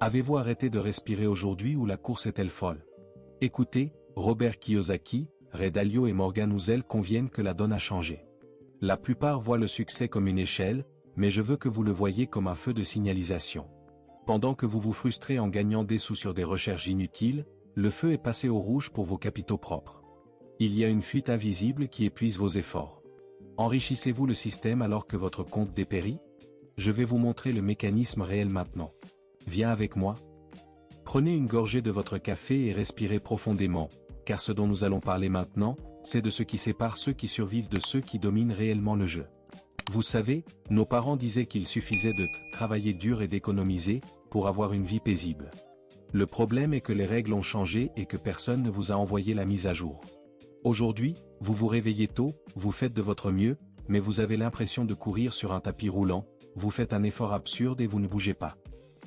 Avez-vous arrêté de respirer aujourd'hui ou la course est-elle folle? Écoutez, Robert Kiyosaki, Ray Dalio et Morgan Housel conviennent que la donne a changé. La plupart voient le succès comme une échelle, mais je veux que vous le voyiez comme un feu de signalisation. Pendant que vous vous frustrez en gagnant des sous sur des recherches inutiles, le feu est passé au rouge pour vos capitaux propres. Il y a une fuite invisible qui épuise vos efforts. Enrichissez-vous le système alors que votre compte dépérit? Je vais vous montrer le mécanisme réel maintenant. Viens avec moi. Prenez une gorgée de votre café et respirez profondément, car ce dont nous allons parler maintenant, c'est de ce qui sépare ceux qui survivent de ceux qui dominent réellement le jeu. Vous savez, nos parents disaient qu'il suffisait de travailler dur et d'économiser pour avoir une vie paisible. Le problème est que les règles ont changé et que personne ne vous a envoyé la mise à jour. Aujourd'hui, vous vous réveillez tôt, vous faites de votre mieux, mais vous avez l'impression de courir sur un tapis roulant, vous faites un effort absurde et vous ne bougez pas.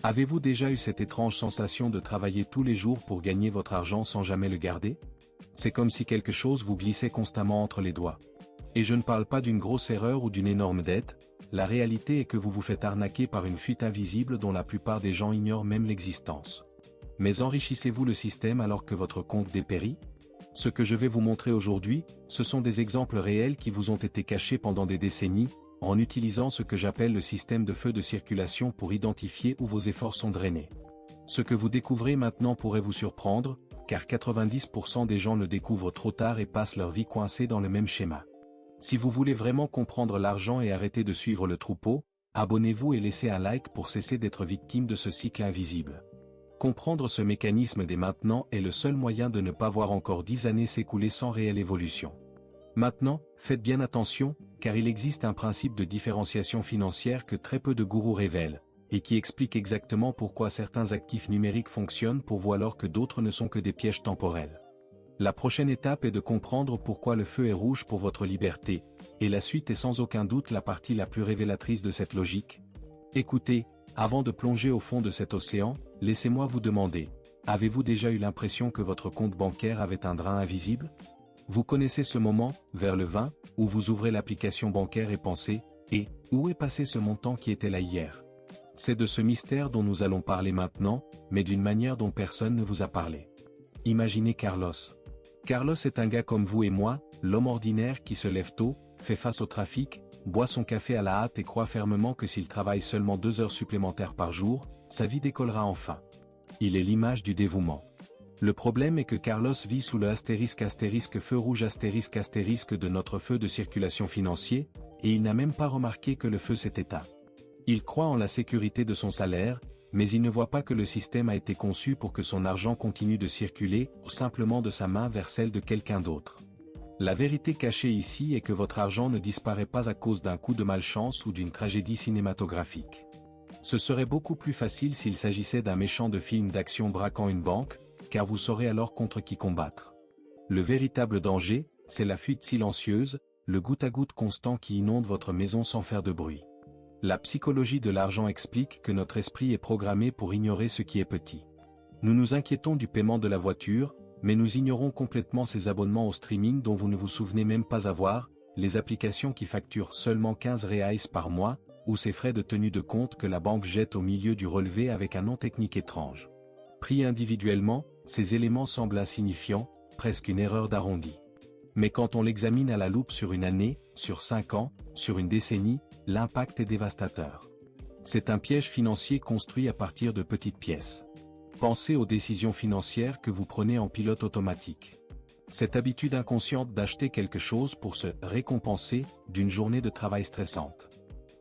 Avez-vous déjà eu cette étrange sensation de travailler tous les jours pour gagner votre argent sans jamais le garder? C'est comme si quelque chose vous glissait constamment entre les doigts. Et je ne parle pas d'une grosse erreur ou d'une énorme dette, la réalité est que vous vous faites arnaquer par une fuite invisible dont la plupart des gens ignorent même l'existence. Mais enrichissez-vous le système alors que votre compte dépérit? Ce que je vais vous montrer aujourd'hui, ce sont des exemples réels qui vous ont été cachés pendant des décennies, en utilisant ce que j'appelle le système de feu de circulation pour identifier où vos efforts sont drainés. Ce que vous découvrez maintenant pourrait vous surprendre, car 90% des gens le découvrent trop tard et passent leur vie coincés dans le même schéma. Si vous voulez vraiment comprendre l'argent et arrêter de suivre le troupeau, abonnez-vous et laissez un like pour cesser d'être victime de ce cycle invisible. Comprendre ce mécanisme dès maintenant est le seul moyen de ne pas voir encore 10 années s'écouler sans réelle évolution. Maintenant, faites bien attention, car il existe un principe de différenciation financière que très peu de gourous révèlent, et qui explique exactement pourquoi certains actifs numériques fonctionnent pour vous alors que d'autres ne sont que des pièges temporels. La prochaine étape est de comprendre pourquoi le feu est rouge pour votre liberté, et la suite est sans aucun doute la partie la plus révélatrice de cette logique. Écoutez, avant de plonger au fond de cet océan, laissez-moi vous demander, avez-vous déjà eu l'impression que votre compte bancaire avait un drain invisible? Vous connaissez ce moment, vers le 20, où vous ouvrez l'application bancaire et pensez, et, où est passé ce montant qui était là hier? C'est de ce mystère dont nous allons parler maintenant, mais d'une manière dont personne ne vous a parlé. Imaginez Carlos. Carlos est un gars comme vous et moi, l'homme ordinaire qui se lève tôt, fait face au trafic, boit son café à la hâte et croit fermement que s'il travaille seulement 2 heures supplémentaires par jour, sa vie décollera enfin. Il est l'image du dévouement. Le problème est que Carlos vit sous le * feu rouge * de notre feu de circulation financier, et il n'a même pas remarqué que le feu s'est éteint. Il croit en la sécurité de son salaire, mais il ne voit pas que le système a été conçu pour que son argent continue de circuler, ou simplement de sa main vers celle de quelqu'un d'autre. La vérité cachée ici est que votre argent ne disparaît pas à cause d'un coup de malchance ou d'une tragédie cinématographique. Ce serait beaucoup plus facile s'il s'agissait d'un méchant de film d'action braquant une banque, car vous saurez alors contre qui combattre. Le véritable danger, c'est la fuite silencieuse, le goutte-à-goutte constant qui inonde votre maison sans faire de bruit. La psychologie de l'argent explique que notre esprit est programmé pour ignorer ce qui est petit. Nous nous inquiétons du paiement de la voiture, mais nous ignorons complètement ces abonnements au streaming dont vous ne vous souvenez même pas avoir, les applications qui facturent seulement 15 reais par mois, ou ces frais de tenue de compte que la banque jette au milieu du relevé avec un nom technique étrange. Pris individuellement, ces éléments semblent insignifiants, presque une erreur d'arrondi. Mais quand on l'examine à la loupe sur une année, sur 5 ans, sur une décennie, l'impact est dévastateur. C'est un piège financier construit à partir de petites pièces. Pensez aux décisions financières que vous prenez en pilote automatique. Cette habitude inconsciente d'acheter quelque chose pour se récompenser d'une journée de travail stressante.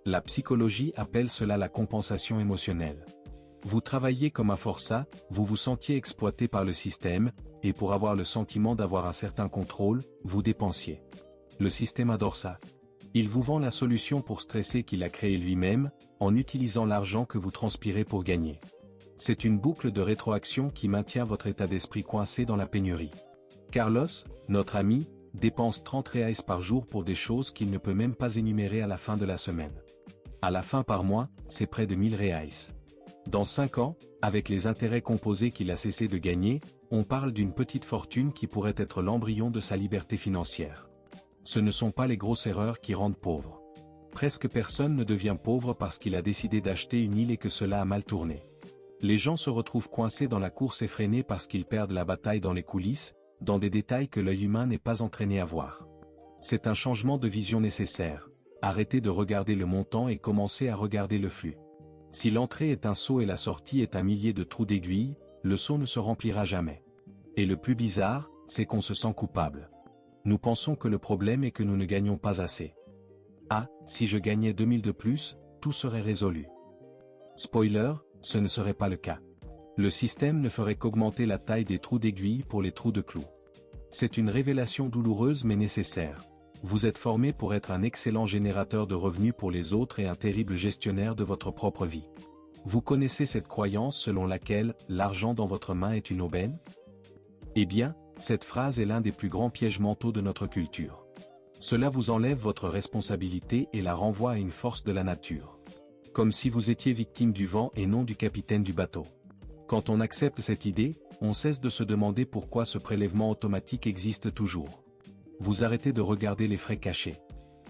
La psychologie appelle cela la compensation émotionnelle. Vous travaillez comme un forçat, vous vous sentiez exploité par le système, et pour avoir le sentiment d'avoir un certain contrôle, vous dépensiez. Le système adore ça. Il vous vend la solution pour stresser qu'il a créée lui-même, en utilisant l'argent que vous transpirez pour gagner. C'est une boucle de rétroaction qui maintient votre état d'esprit coincé dans la pénurie. Carlos, notre ami, dépense 30 reais par jour pour des choses qu'il ne peut même pas énumérer à la fin de la semaine. À la fin par mois, c'est près de 1000 reais. Dans 5 ans, avec les intérêts composés qu'il a cessé de gagner, on parle d'une petite fortune qui pourrait être l'embryon de sa liberté financière. Ce ne sont pas les grosses erreurs qui rendent pauvre. Presque personne ne devient pauvre parce qu'il a décidé d'acheter une île et que cela a mal tourné. Les gens se retrouvent coincés dans la course effrénée parce qu'ils perdent la bataille dans les coulisses, dans des détails que l'œil humain n'est pas entraîné à voir. C'est un changement de vision nécessaire. Arrêtez de regarder le montant et commencez à regarder le flux. Si l'entrée est un seau et la sortie est un millier de trous d'aiguille, le seau ne se remplira jamais. Et le plus bizarre, c'est qu'on se sent coupable. Nous pensons que le problème est que nous ne gagnons pas assez. Ah, si je gagnais 2000 de plus, tout serait résolu. Spoiler, ce ne serait pas le cas. Le système ne ferait qu'augmenter la taille des trous d'aiguille pour les trous de clous. C'est une révélation douloureuse mais nécessaire. Vous êtes formé pour être un excellent générateur de revenus pour les autres et un terrible gestionnaire de votre propre vie. Vous connaissez cette croyance selon laquelle l'argent dans votre main est une aubaine? Eh bien, cette phrase est l'un des plus grands pièges mentaux de notre culture. Cela vous enlève votre responsabilité et la renvoie à une force de la nature. Comme si vous étiez victime du vent et non du capitaine du bateau. Quand on accepte cette idée, on cesse de se demander pourquoi ce prélèvement automatique existe toujours. Vous arrêtez de regarder les frais cachés.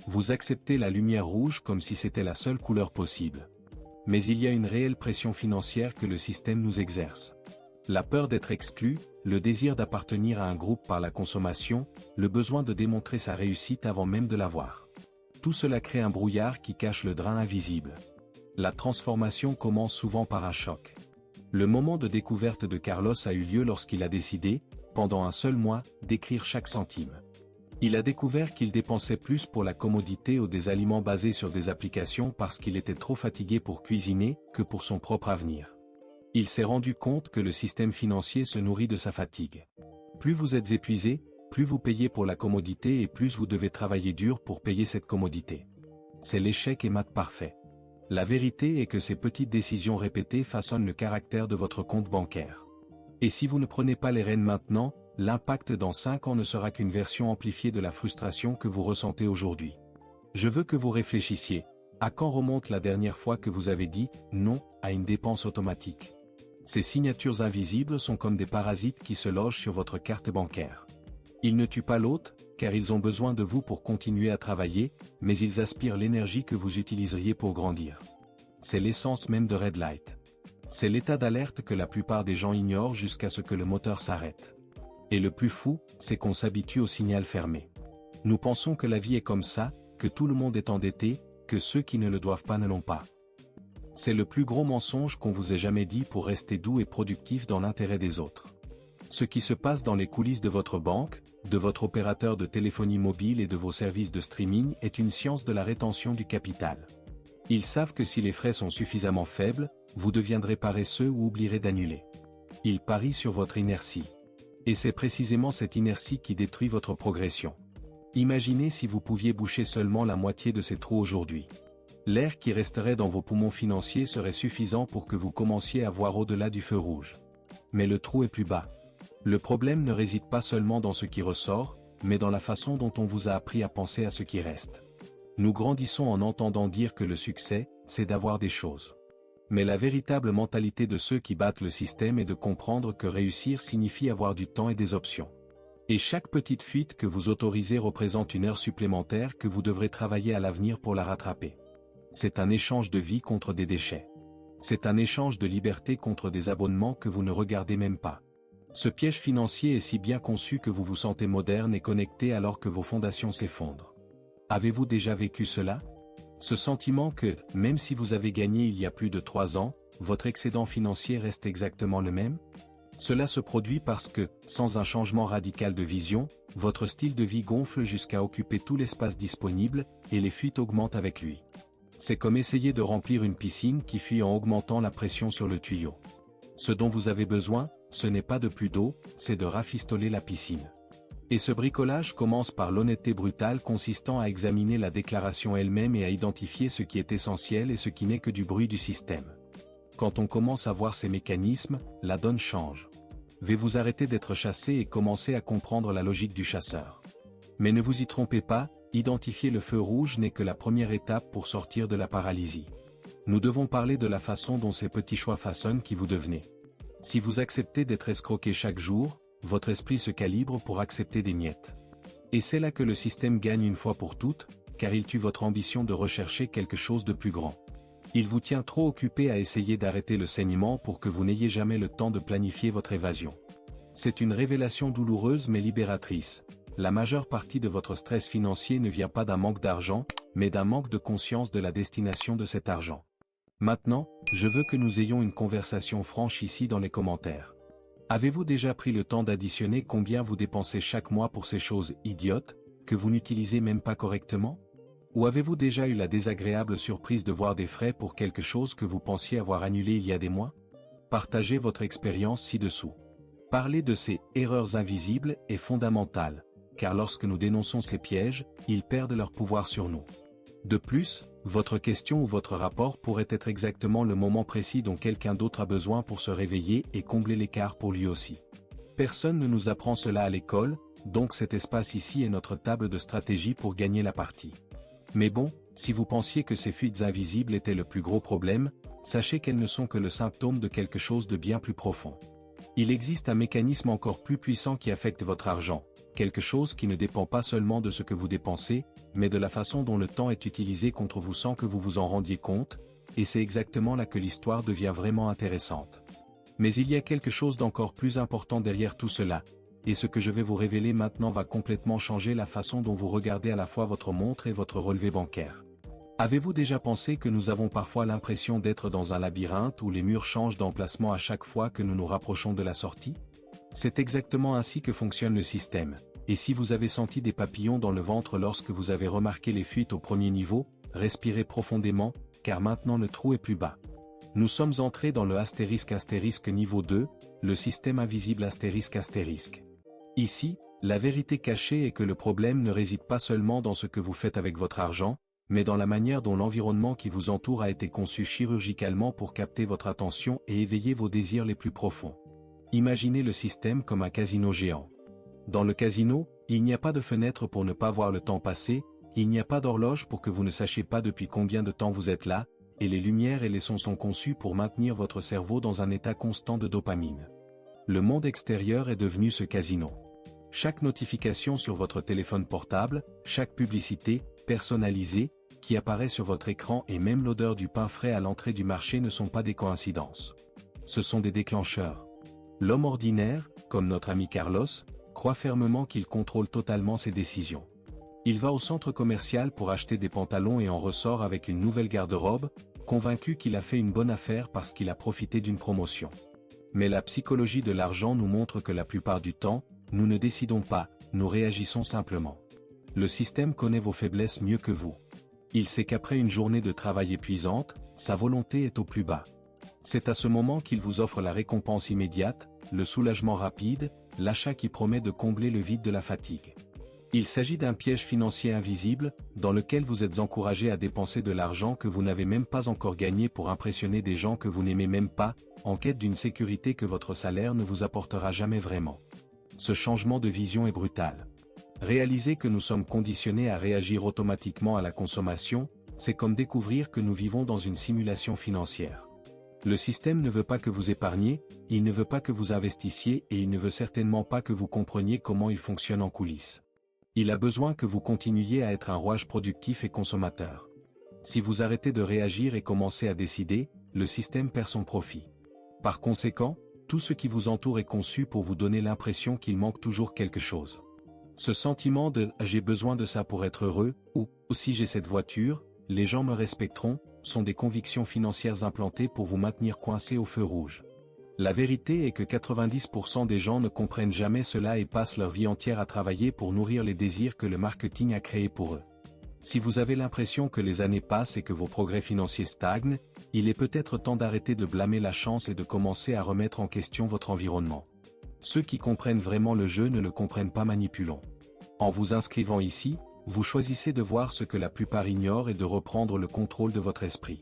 Vous acceptez la lumière rouge comme si c'était la seule couleur possible. Mais il y a une réelle pression financière que le système nous exerce. La peur d'être exclu, le désir d'appartenir à un groupe par la consommation, le besoin de démontrer sa réussite avant même de l'avoir. Tout cela crée un brouillard qui cache le drain invisible. La transformation commence souvent par un choc. Le moment de découverte de Carlos a eu lieu lorsqu'il a décidé, pendant un seul mois, d'écrire chaque centime. Il a découvert qu'il dépensait plus pour la commodité ou des aliments basés sur des applications parce qu'il était trop fatigué pour cuisiner que pour son propre avenir. Il s'est rendu compte que le système financier se nourrit de sa fatigue. Plus vous êtes épuisé, plus vous payez pour la commodité et plus vous devez travailler dur pour payer cette commodité. C'est l'échec et mat parfait. La vérité est que ces petites décisions répétées façonnent le caractère de votre compte bancaire. Et si vous ne prenez pas les rênes maintenant, l'impact dans 5 ans ne sera qu'une version amplifiée de la frustration que vous ressentez aujourd'hui. Je veux que vous réfléchissiez. À quand remonte la dernière fois que vous avez dit « non » à une dépense automatique? Ces signatures invisibles sont comme des parasites qui se logent sur votre carte bancaire. Ils ne tuent pas l'hôte, car ils ont besoin de vous pour continuer à travailler, mais ils aspirent l'énergie que vous utiliseriez pour grandir. C'est l'essence même de Red Light. C'est l'état d'alerte que la plupart des gens ignorent jusqu'à ce que le moteur s'arrête. Et le plus fou, c'est qu'on s'habitue au signal fermé. Nous pensons que la vie est comme ça, que tout le monde est endetté, que ceux qui ne le doivent pas ne l'ont pas. C'est le plus gros mensonge qu'on vous ait jamais dit pour rester doux et productif dans l'intérêt des autres. Ce qui se passe dans les coulisses de votre banque, de votre opérateur de téléphonie mobile et de vos services de streaming est une science de la rétention du capital. Ils savent que si les frais sont suffisamment faibles, vous deviendrez paresseux ou oublierez d'annuler. Ils parient sur votre inertie. Et c'est précisément cette inertie qui détruit votre progression. Imaginez si vous pouviez boucher seulement la moitié de ces trous aujourd'hui. L'air qui resterait dans vos poumons financiers serait suffisant pour que vous commenciez à voir au-delà du feu rouge. Mais le trou est plus bas. Le problème ne réside pas seulement dans ce qui ressort, mais dans la façon dont on vous a appris à penser à ce qui reste. Nous grandissons en entendant dire que le succès, c'est d'avoir des choses. Mais la véritable mentalité de ceux qui battent le système est de comprendre que réussir signifie avoir du temps et des options. Et chaque petite fuite que vous autorisez représente une heure supplémentaire que vous devrez travailler à l'avenir pour la rattraper. C'est un échange de vie contre des déchets. C'est un échange de liberté contre des abonnements que vous ne regardez même pas. Ce piège financier est si bien conçu que vous vous sentez moderne et connecté alors que vos fondations s'effondrent. Avez-vous déjà vécu cela? Ce sentiment que, même si vous avez gagné il y a plus de 3 ans, votre excédent financier reste exactement le même? Cela se produit parce que, sans un changement radical de vision, votre style de vie gonfle jusqu'à occuper tout l'espace disponible, et les fuites augmentent avec lui. C'est comme essayer de remplir une piscine qui fuit en augmentant la pression sur le tuyau. Ce dont vous avez besoin, ce n'est pas de plus d'eau, c'est de rafistoler la piscine. Et ce bricolage commence par l'honnêteté brutale consistant à examiner la déclaration elle-même et à identifier ce qui est essentiel et ce qui n'est que du bruit du système. Quand on commence à voir ces mécanismes, la donne change. Vous arrêter d'être chassé et commencer à comprendre la logique du chasseur. Mais ne vous y trompez pas, identifier le feu rouge n'est que la première étape pour sortir de la paralysie. Nous devons parler de la façon dont ces petits choix façonnent qui vous devenez. Si vous acceptez d'être escroqué chaque jour, votre esprit se calibre pour accepter des miettes. Et c'est là que le système gagne une fois pour toutes, car il tue votre ambition de rechercher quelque chose de plus grand. Il vous tient trop occupé à essayer d'arrêter le saignement pour que vous n'ayez jamais le temps de planifier votre évasion. C'est une révélation douloureuse mais libératrice. La majeure partie de votre stress financier ne vient pas d'un manque d'argent, mais d'un manque de conscience de la destination de cet argent. Maintenant, je veux que nous ayons une conversation franche ici dans les commentaires. Avez-vous déjà pris le temps d'additionner combien vous dépensez chaque mois pour ces choses idiotes, que vous n'utilisez même pas correctement? Ou avez-vous déjà eu la désagréable surprise de voir des frais pour quelque chose que vous pensiez avoir annulé il y a des mois? Partagez votre expérience ci-dessous. Parler de ces « erreurs invisibles » est fondamental, car lorsque nous dénonçons ces pièges, ils perdent leur pouvoir sur nous. De plus, votre question ou votre rapport pourrait être exactement le moment précis dont quelqu'un d'autre a besoin pour se réveiller et combler l'écart pour lui aussi. Personne ne nous apprend cela à l'école, donc cet espace ici est notre table de stratégie pour gagner la partie. Mais bon, si vous pensiez que ces fuites invisibles étaient le plus gros problème, sachez qu'elles ne sont que le symptôme de quelque chose de bien plus profond. Il existe un mécanisme encore plus puissant qui affecte votre argent, quelque chose qui ne dépend pas seulement de ce que vous dépensez, mais de la façon dont le temps est utilisé contre vous sans que vous vous en rendiez compte, et c'est exactement là que l'histoire devient vraiment intéressante. Mais il y a quelque chose d'encore plus important derrière tout cela, et ce que je vais vous révéler maintenant va complètement changer la façon dont vous regardez à la fois votre montre et votre relevé bancaire. Avez-vous déjà pensé que nous avons parfois l'impression d'être dans un labyrinthe où les murs changent d'emplacement à chaque fois que nous nous rapprochons de la sortie? C'est exactement ainsi que fonctionne le système, et si vous avez senti des papillons dans le ventre lorsque vous avez remarqué les fuites au premier niveau, respirez profondément, car maintenant le trou est plus bas. Nous sommes entrés dans le * niveau 2, le système invisible ***. Ici, la vérité cachée est que le problème ne réside pas seulement dans ce que vous faites avec votre argent, mais dans la manière dont l'environnement qui vous entoure a été conçu chirurgicalement pour capter votre attention et éveiller vos désirs les plus profonds. Imaginez le système comme un casino géant. Dans le casino, il n'y a pas de fenêtre pour ne pas voir le temps passer, il n'y a pas d'horloge pour que vous ne sachiez pas depuis combien de temps vous êtes là, et les lumières et les sons sont conçus pour maintenir votre cerveau dans un état constant de dopamine. Le monde extérieur est devenu ce casino. Chaque notification sur votre téléphone portable, chaque publicité, personnalisée, qui apparaît sur votre écran et même l'odeur du pain frais à l'entrée du marché ne sont pas des coïncidences. Ce sont des déclencheurs. L'homme ordinaire, comme notre ami Carlos, croit fermement qu'il contrôle totalement ses décisions. Il va au centre commercial pour acheter des pantalons et en ressort avec une nouvelle garde-robe, convaincu qu'il a fait une bonne affaire parce qu'il a profité d'une promotion. Mais la psychologie de l'argent nous montre que la plupart du temps, nous ne décidons pas, nous réagissons simplement. Le système connaît vos faiblesses mieux que vous. Il sait qu'après une journée de travail épuisante, sa volonté est au plus bas. C'est à ce moment qu'il vous offre la récompense immédiate, le soulagement rapide, l'achat qui promet de combler le vide de la fatigue. Il s'agit d'un piège financier invisible, dans lequel vous êtes encouragé à dépenser de l'argent que vous n'avez même pas encore gagné pour impressionner des gens que vous n'aimez même pas, en quête d'une sécurité que votre salaire ne vous apportera jamais vraiment. Ce changement de vision est brutal. Réaliser que nous sommes conditionnés à réagir automatiquement à la consommation, c'est comme découvrir que nous vivons dans une simulation financière. Le système ne veut pas que vous épargniez, il ne veut pas que vous investissiez et il ne veut certainement pas que vous compreniez comment il fonctionne en coulisses. Il a besoin que vous continuiez à être un rouage productif et consommateur. Si vous arrêtez de réagir et commencez à décider, le système perd son profit. Par conséquent, tout ce qui vous entoure est conçu pour vous donner l'impression qu'il manque toujours quelque chose. Ce sentiment de « j'ai besoin de ça pour être heureux » ou « si j'ai cette voiture, les gens me respecteront » sont des convictions financières implantées pour vous maintenir coincé au feu rouge. La vérité est que 90% des gens ne comprennent jamais cela et passent leur vie entière à travailler pour nourrir les désirs que le marketing a créés pour eux. Si vous avez l'impression que les années passent et que vos progrès financiers stagnent, il est peut-être temps d'arrêter de blâmer la chance et de commencer à remettre en question votre environnement. Ceux qui comprennent vraiment le jeu ne le comprennent pas, manipulons. En vous inscrivant ici, vous choisissez de voir ce que la plupart ignorent et de reprendre le contrôle de votre esprit.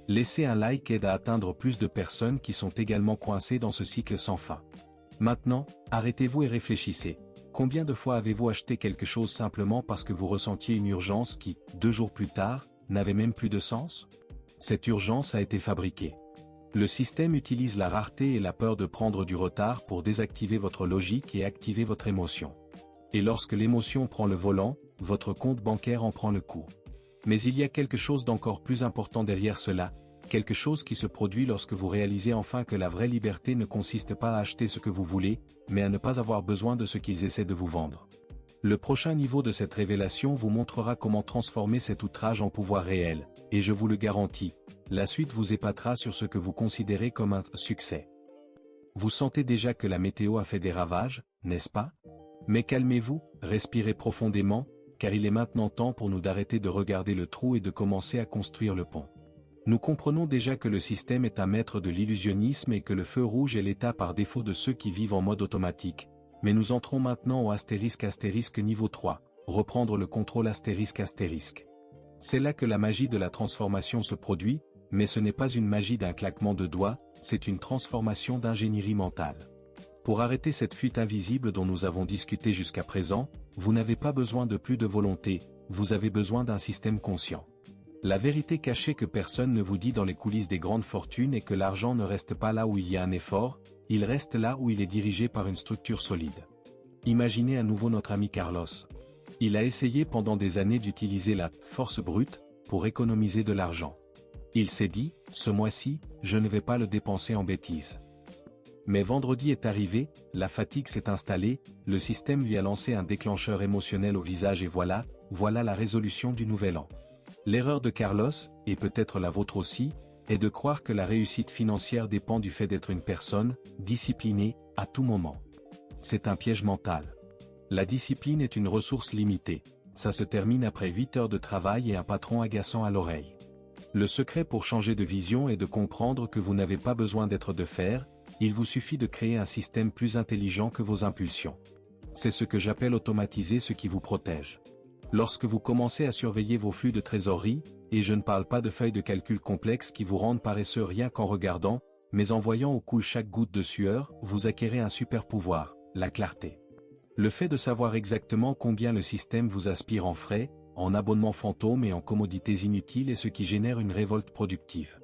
Laissez un like aide à atteindre plus de personnes qui sont également coincées dans ce cycle sans fin. Maintenant, arrêtez-vous et réfléchissez. Combien de fois avez-vous acheté quelque chose simplement parce que vous ressentiez une urgence qui, 2 jours plus tard, n'avait même plus de sens? Cette urgence a été fabriquée. Le système utilise la rareté et la peur de prendre du retard pour désactiver votre logique et activer votre émotion. Et lorsque l'émotion prend le volant, votre compte bancaire en prend le coup. Mais il y a quelque chose d'encore plus important derrière cela, quelque chose qui se produit lorsque vous réalisez enfin que la vraie liberté ne consiste pas à acheter ce que vous voulez, mais à ne pas avoir besoin de ce qu'ils essaient de vous vendre. Le prochain niveau de cette révélation vous montrera comment transformer cet outrage en pouvoir réel, et je vous le garantis, la suite vous épatera sur ce que vous considérez comme un succès. Vous sentez déjà que la météo a fait des ravages, n'est-ce pas? Mais calmez-vous, respirez profondément, car il est maintenant temps pour nous d'arrêter de regarder le trou et de commencer à construire le pont. Nous comprenons déjà que le système est un maître de l'illusionnisme et que le feu rouge est l'état par défaut de ceux qui vivent en mode automatique, mais nous entrons maintenant au * niveau 3, reprendre le contrôle *. C'est là que la magie de la transformation se produit, mais ce n'est pas une magie d'un claquement de doigts, c'est une transformation d'ingénierie mentale. Pour arrêter cette fuite invisible dont nous avons discuté jusqu'à présent, vous n'avez pas besoin de plus de volonté, vous avez besoin d'un système conscient. La vérité cachée que personne ne vous dit dans les coulisses des grandes fortunes est que l'argent ne reste pas là où il y a un effort, il reste là où il est dirigé par une structure solide. Imaginez à nouveau notre ami Carlos. Il a essayé pendant des années d'utiliser la force brute pour économiser de l'argent. Il s'est dit, ce mois-ci, je ne vais pas le dépenser en bêtises. Mais vendredi est arrivé, la fatigue s'est installée, le système lui a lancé un déclencheur émotionnel au visage et voilà la résolution du nouvel an. L'erreur de Carlos, et peut-être la vôtre aussi, est de croire que la réussite financière dépend du fait d'être une personne disciplinée à tout moment. C'est un piège mental. La discipline est une ressource limitée, ça se termine après 8 heures de travail et un patron agaçant à l'oreille. Le secret pour changer de vision est de comprendre que vous n'avez pas besoin d'être de fer, il vous suffit de créer un système plus intelligent que vos impulsions. C'est ce que j'appelle automatiser ce qui vous protège. Lorsque vous commencez à surveiller vos flux de trésorerie, et je ne parle pas de feuilles de calcul complexes qui vous rendent paresseux rien qu'en regardant, mais en voyant où coule chaque goutte de sueur, vous acquérez un super pouvoir, la clarté. Le fait de savoir exactement combien le système vous aspire en frais, en abonnements fantômes et en commodités inutiles est ce qui génère une révolte productive.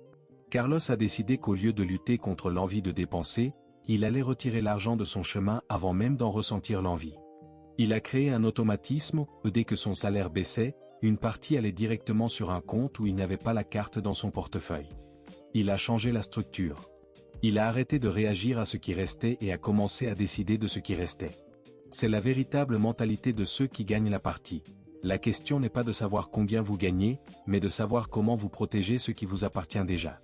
Carlos a décidé qu'au lieu de lutter contre l'envie de dépenser, il allait retirer l'argent de son chemin avant même d'en ressentir l'envie. Il a créé un automatisme où dès que son salaire baissait, une partie allait directement sur un compte où il n'avait pas la carte dans son portefeuille. Il a changé la structure. Il a arrêté de réagir à ce qui restait et a commencé à décider de ce qui restait. C'est la véritable mentalité de ceux qui gagnent la partie. La question n'est pas de savoir combien vous gagnez, mais de savoir comment vous protégez ce qui vous appartient déjà.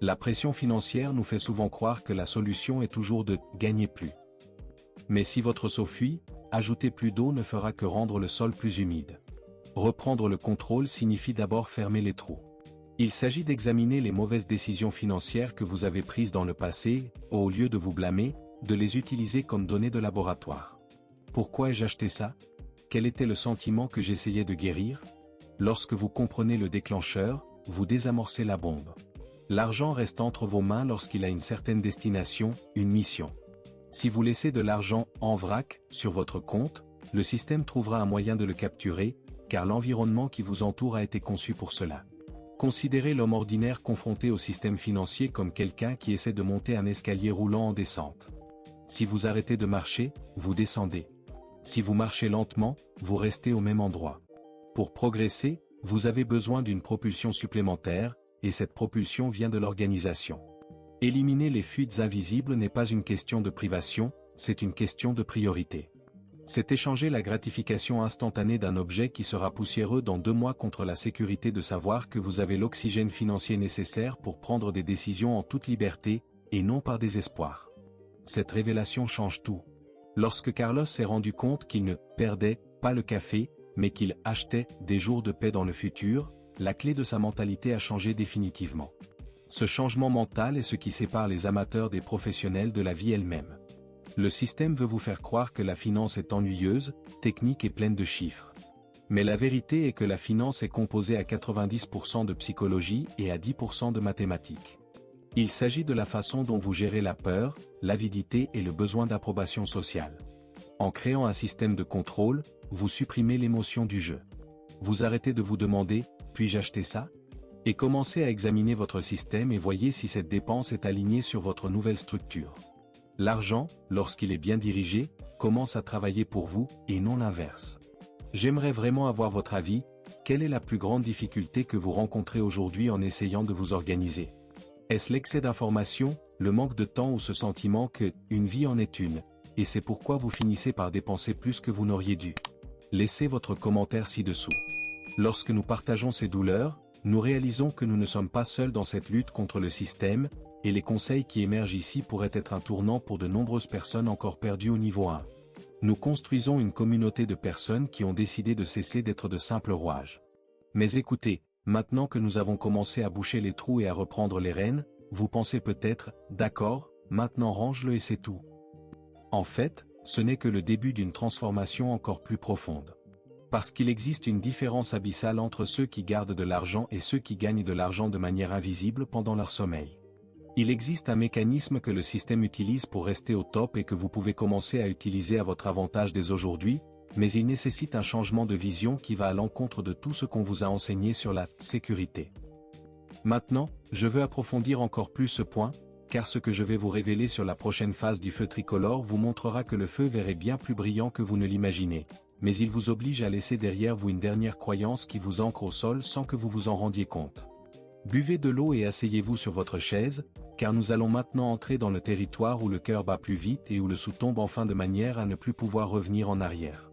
La pression financière nous fait souvent croire que la solution est toujours de « gagner plus ». Mais si votre seau fuit, ajouter plus d'eau ne fera que rendre le sol plus humide. Reprendre le contrôle signifie d'abord fermer les trous. Il s'agit d'examiner les mauvaises décisions financières que vous avez prises dans le passé, au lieu de vous blâmer, de les utiliser comme données de laboratoire. Pourquoi ai-je acheté ça? Quel était le sentiment que j'essayais de guérir? Lorsque vous comprenez le déclencheur, vous désamorcez la bombe. L'argent reste entre vos mains lorsqu'il a une certaine destination, une mission. Si vous laissez de l'argent en vrac sur votre compte, le système trouvera un moyen de le capturer, car l'environnement qui vous entoure a été conçu pour cela. Considérez l'homme ordinaire confronté au système financier comme quelqu'un qui essaie de monter un escalier roulant en descente. Si vous arrêtez de marcher, vous descendez. Si vous marchez lentement, vous restez au même endroit. Pour progresser, vous avez besoin d'une propulsion supplémentaire, et cette propulsion vient de l'organisation. Éliminer les fuites invisibles n'est pas une question de privation, c'est une question de priorité. C'est échanger la gratification instantanée d'un objet qui sera poussiéreux dans 2 mois contre la sécurité de savoir que vous avez l'oxygène financier nécessaire pour prendre des décisions en toute liberté, et non par désespoir. Cette révélation change tout. Lorsque Carlos s'est rendu compte qu'il ne perdait pas le café, mais qu'il achetait des jours de paix dans le futur, la clé de sa mentalité a changé définitivement. Ce changement mental est ce qui sépare les amateurs des professionnels de la vie elle-même. Le système veut vous faire croire que la finance est ennuyeuse, technique et pleine de chiffres. Mais la vérité est que la finance est composée à 90% de psychologie et à 10% de mathématiques. Il s'agit de la façon dont vous gérez la peur, l'avidité et le besoin d'approbation sociale. En créant un système de contrôle, vous supprimez l'émotion du jeu. Vous arrêtez de vous demander « puis-je acheter ça ?» et commencez à examiner votre système et voyez si cette dépense est alignée sur votre nouvelle structure. L'argent, lorsqu'il est bien dirigé, commence à travailler pour vous, et non l'inverse. J'aimerais vraiment avoir votre avis, quelle est la plus grande difficulté que vous rencontrez aujourd'hui en essayant de vous organiser ? Est-ce l'excès d'information, le manque de temps ou ce sentiment que « une vie en est une » et c'est pourquoi vous finissez par dépenser plus que vous n'auriez dû? Laissez votre commentaire ci-dessous. Lorsque nous partageons ces douleurs, nous réalisons que nous ne sommes pas seuls dans cette lutte contre le système, et les conseils qui émergent ici pourraient être un tournant pour de nombreuses personnes encore perdues au niveau 1. Nous construisons une communauté de personnes qui ont décidé de cesser d'être de simples rouages. Mais écoutez, maintenant que nous avons commencé à boucher les trous et à reprendre les rênes, vous pensez peut-être, d'accord, maintenant range-le et c'est tout. En fait, ce n'est que le début d'une transformation encore plus profonde. Parce qu'il existe une différence abyssale entre ceux qui gardent de l'argent et ceux qui gagnent de l'argent de manière invisible pendant leur sommeil. Il existe un mécanisme que le système utilise pour rester au top et que vous pouvez commencer à utiliser à votre avantage dès aujourd'hui, mais il nécessite un changement de vision qui va à l'encontre de tout ce qu'on vous a enseigné sur la sécurité. Maintenant, je veux approfondir encore plus ce point, car ce que je vais vous révéler sur la prochaine phase du feu tricolore vous montrera que le feu vert est bien plus brillant que vous ne l'imaginez, mais il vous oblige à laisser derrière vous une dernière croyance qui vous ancre au sol sans que vous vous en rendiez compte. Buvez de l'eau et asseyez-vous sur votre chaise, car nous allons maintenant entrer dans le territoire où le cœur bat plus vite et où le sou tombe enfin de manière à ne plus pouvoir revenir en arrière.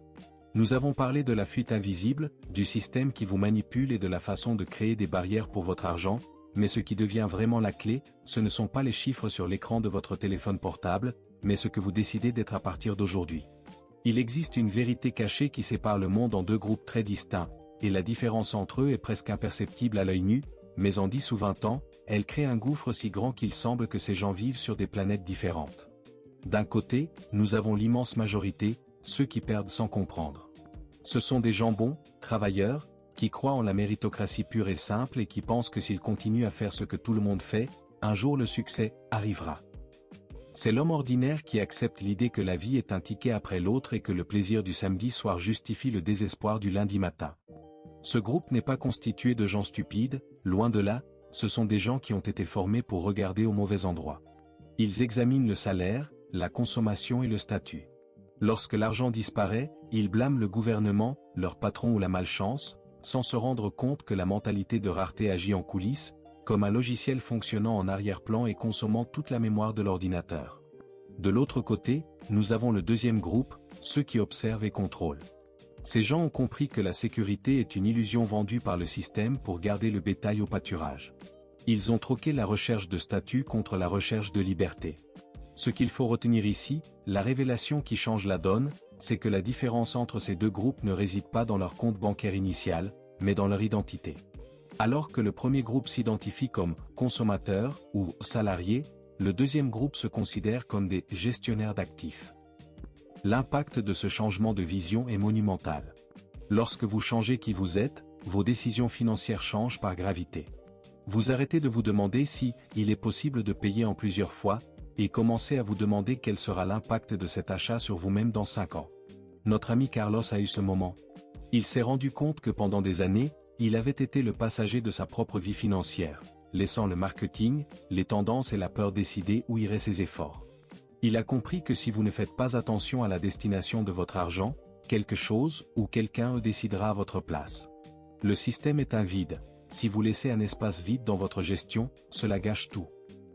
Nous avons parlé de la fuite invisible, du système qui vous manipule et de la façon de créer des barrières pour votre argent, mais ce qui devient vraiment la clé, ce ne sont pas les chiffres sur l'écran de votre téléphone portable, mais ce que vous décidez d'être à partir d'aujourd'hui. Il existe une vérité cachée qui sépare le monde en deux groupes très distincts, et la différence entre eux est presque imperceptible à l'œil nu, mais en 10 ou 20 ans, elle crée un gouffre si grand qu'il semble que ces gens vivent sur des planètes différentes. D'un côté, nous avons l'immense majorité, ceux qui perdent sans comprendre. Ce sont des gens bons, travailleurs, qui croient en la méritocratie pure et simple et qui pensent que s'ils continuent à faire ce que tout le monde fait, un jour le succès arrivera. C'est l'homme ordinaire qui accepte l'idée que la vie est un ticket après l'autre et que le plaisir du samedi soir justifie le désespoir du lundi matin. Ce groupe n'est pas constitué de gens stupides, loin de là, ce sont des gens qui ont été formés pour regarder au mauvais endroit. Ils examinent le salaire, la consommation et le statut. Lorsque l'argent disparaît, ils blâment le gouvernement, leur patron ou la malchance, sans se rendre compte que la mentalité de rareté agit en coulisses, comme un logiciel fonctionnant en arrière-plan et consommant toute la mémoire de l'ordinateur. De l'autre côté, nous avons le deuxième groupe, ceux qui observent et contrôlent. Ces gens ont compris que la sécurité est une illusion vendue par le système pour garder le bétail au pâturage. Ils ont troqué la recherche de statut contre la recherche de liberté. Ce qu'il faut retenir ici, la révélation qui change la donne, c'est que la différence entre ces deux groupes ne réside pas dans leur compte bancaire initial, mais dans leur identité. Alors que le premier groupe s'identifie comme consommateur ou salarié, le deuxième groupe se considère comme des gestionnaires d'actifs. L'impact de ce changement de vision est monumental. Lorsque vous changez qui vous êtes, vos décisions financières changent par gravité. Vous arrêtez de vous demander si il est possible de payer en plusieurs fois, et commencez à vous demander quel sera l'impact de cet achat sur vous-même dans 5 ans. Notre ami Carlos a eu ce moment. Il s'est rendu compte que pendant des années, il avait été le passager de sa propre vie financière, laissant le marketing, les tendances et la peur décider où iraient ses efforts. Il a compris que si vous ne faites pas attention à la destination de votre argent, quelque chose ou quelqu'un décidera à votre place. Le système est un vide. Si vous laissez un espace vide dans votre gestion, cela gâche tout.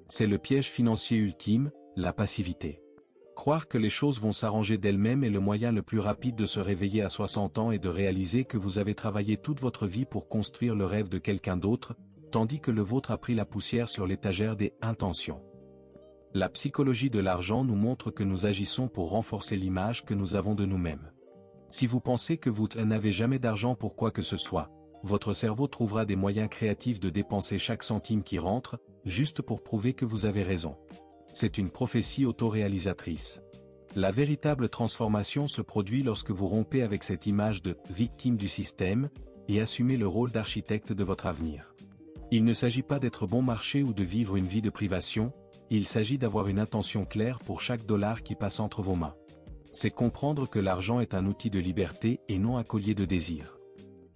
C'est le piège financier ultime, la passivité. Croire que les choses vont s'arranger d'elles-mêmes est le moyen le plus rapide de se réveiller à 60 ans et de réaliser que vous avez travaillé toute votre vie pour construire le rêve de quelqu'un d'autre, tandis que le vôtre a pris la poussière sur l'étagère des intentions. La psychologie de l'argent nous montre que nous agissons pour renforcer l'image que nous avons de nous-mêmes. Si vous pensez que vous n'avez jamais d'argent pour quoi que ce soit, votre cerveau trouvera des moyens créatifs de dépenser chaque centime qui rentre, juste pour prouver que vous avez raison. C'est une prophétie autoréalisatrice. La véritable transformation se produit lorsque vous rompez avec cette image de « victime du système » et assumez le rôle d'architecte de votre avenir. Il ne s'agit pas d'être bon marché ou de vivre une vie de privation, il s'agit d'avoir une intention claire pour chaque dollar qui passe entre vos mains. C'est comprendre que l'argent est un outil de liberté et non un collier de désir.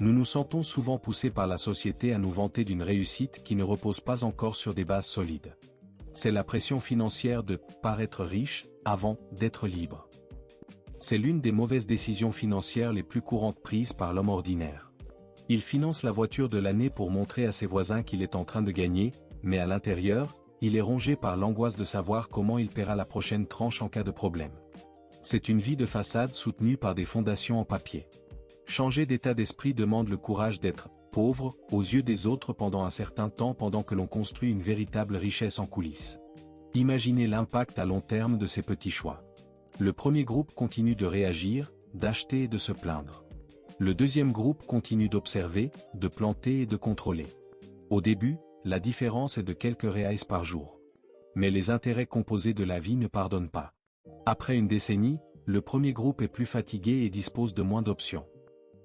Nous nous sentons souvent poussés par la société à nous vanter d'une réussite qui ne repose pas encore sur des bases solides. C'est la pression financière de « paraître riche » avant d'être libre. C'est l'une des mauvaises décisions financières les plus courantes prises par l'homme ordinaire. Il finance la voiture de l'année pour montrer à ses voisins qu'il est en train de gagner, mais à l'intérieur, il est rongé par l'angoisse de savoir comment il paiera la prochaine tranche en cas de problème. C'est une vie de façade soutenue par des fondations en papier. Changer d'état d'esprit demande le courage d'être pauvre aux yeux des autres pendant un certain temps pendant que l'on construit une véritable richesse en coulisses. Imaginez l'impact à long terme de ces petits choix. Le premier groupe continue de réagir, d'acheter et de se plaindre. Le deuxième groupe continue d'observer, de planter et de contrôler. Au début, la différence est de quelques reais par jour. Mais les intérêts composés de la vie ne pardonnent pas. Après une décennie, le premier groupe est plus fatigué et dispose de moins d'options.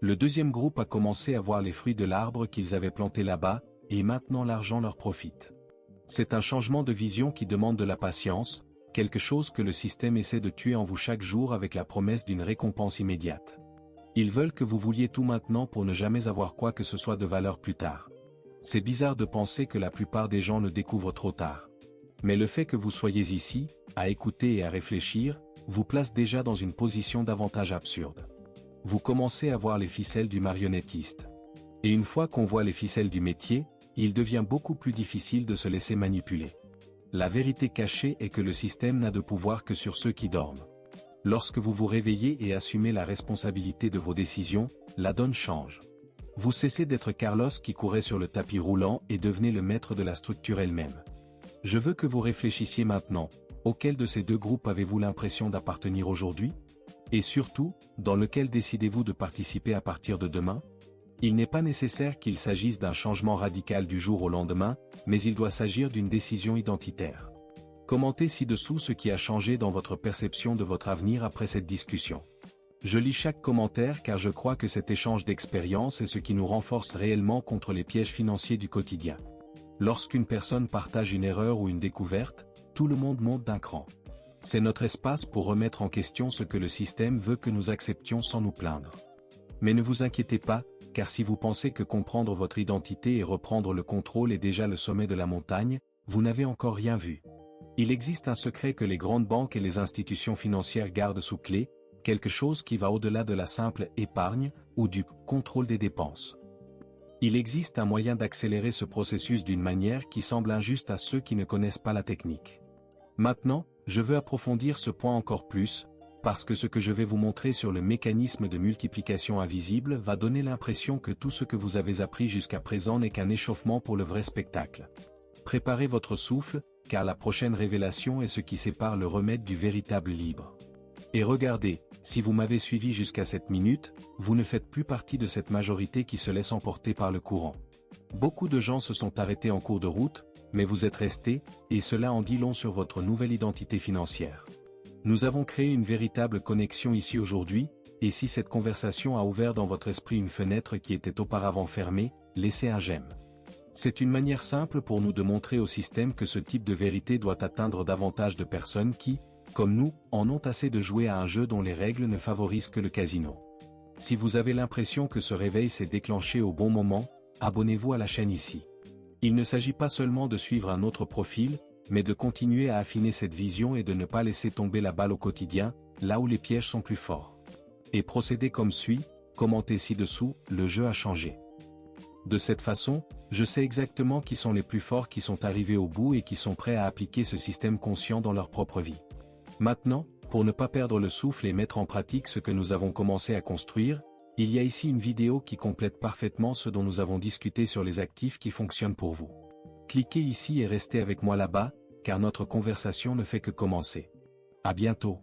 Le deuxième groupe a commencé à voir les fruits de l'arbre qu'ils avaient planté là-bas, et maintenant l'argent leur profite. C'est un changement de vision qui demande de la patience, quelque chose que le système essaie de tuer en vous chaque jour avec la promesse d'une récompense immédiate. Ils veulent que vous vouliez tout maintenant pour ne jamais avoir quoi que ce soit de valeur plus tard. C'est bizarre de penser que la plupart des gens le découvrent trop tard. Mais le fait que vous soyez ici, à écouter et à réfléchir, vous place déjà dans une position davantage absurde. Vous commencez à voir les ficelles du marionnettiste. Et une fois qu'on voit les ficelles du métier, il devient beaucoup plus difficile de se laisser manipuler. La vérité cachée est que le système n'a de pouvoir que sur ceux qui dorment. Lorsque vous vous réveillez et assumez la responsabilité de vos décisions, la donne change. Vous cessez d'être Carlos qui courait sur le tapis roulant et devenez le maître de la structure elle-même. Je veux que vous réfléchissiez maintenant, auquel de ces deux groupes avez-vous l'impression d'appartenir aujourd'hui ? Et surtout, dans lequel décidez-vous de participer à partir de demain ? Il n'est pas nécessaire qu'il s'agisse d'un changement radical du jour au lendemain, mais il doit s'agir d'une décision identitaire. Commentez ci-dessous ce qui a changé dans votre perception de votre avenir après cette discussion. Je lis chaque commentaire car je crois que cet échange d'expériences est ce qui nous renforce réellement contre les pièges financiers du quotidien. Lorsqu'une personne partage une erreur ou une découverte, tout le monde monte d'un cran. C'est notre espace pour remettre en question ce que le système veut que nous acceptions sans nous plaindre. Mais ne vous inquiétez pas, car si vous pensez que comprendre votre identité et reprendre le contrôle est déjà le sommet de la montagne, vous n'avez encore rien vu. Il existe un secret que les grandes banques et les institutions financières gardent sous clé, quelque chose qui va au-delà de la simple épargne ou du contrôle des dépenses. Il existe un moyen d'accélérer ce processus d'une manière qui semble injuste à ceux qui ne connaissent pas la technique. Maintenant, je veux approfondir ce point encore plus, parce que ce que je vais vous montrer sur le mécanisme de multiplication invisible va donner l'impression que tout ce que vous avez appris jusqu'à présent n'est qu'un échauffement pour le vrai spectacle. Préparez votre souffle, car la prochaine révélation est ce qui sépare le remède du véritable libre. Et regardez, si vous m'avez suivi jusqu'à cette minute, vous ne faites plus partie de cette majorité qui se laisse emporter par le courant. Beaucoup de gens se sont arrêtés en cours de route, mais vous êtes restés, et cela en dit long sur votre nouvelle identité financière. Nous avons créé une véritable connexion ici aujourd'hui, et si cette conversation a ouvert dans votre esprit une fenêtre qui était auparavant fermée, laissez un j'aime. C'est une manière simple pour nous de montrer au système que ce type de vérité doit atteindre davantage de personnes qui, comme nous, en ont assez de jouer à un jeu dont les règles ne favorisent que le casino. Si vous avez l'impression que ce réveil s'est déclenché au bon moment, abonnez-vous à la chaîne ici. Il ne s'agit pas seulement de suivre un autre profil, mais de continuer à affiner cette vision et de ne pas laisser tomber la balle au quotidien, là où les pièges sont plus forts. Et procédez comme suit, commentez ci-dessous, le jeu a changé. De cette façon, je sais exactement qui sont les plus forts qui sont arrivés au bout et qui sont prêts à appliquer ce système conscient dans leur propre vie. Maintenant, pour ne pas perdre le souffle et mettre en pratique ce que nous avons commencé à construire, il y a ici une vidéo qui complète parfaitement ce dont nous avons discuté sur les actifs qui fonctionnent pour vous. Cliquez ici et restez avec moi là-bas, car notre conversation ne fait que commencer. À bientôt.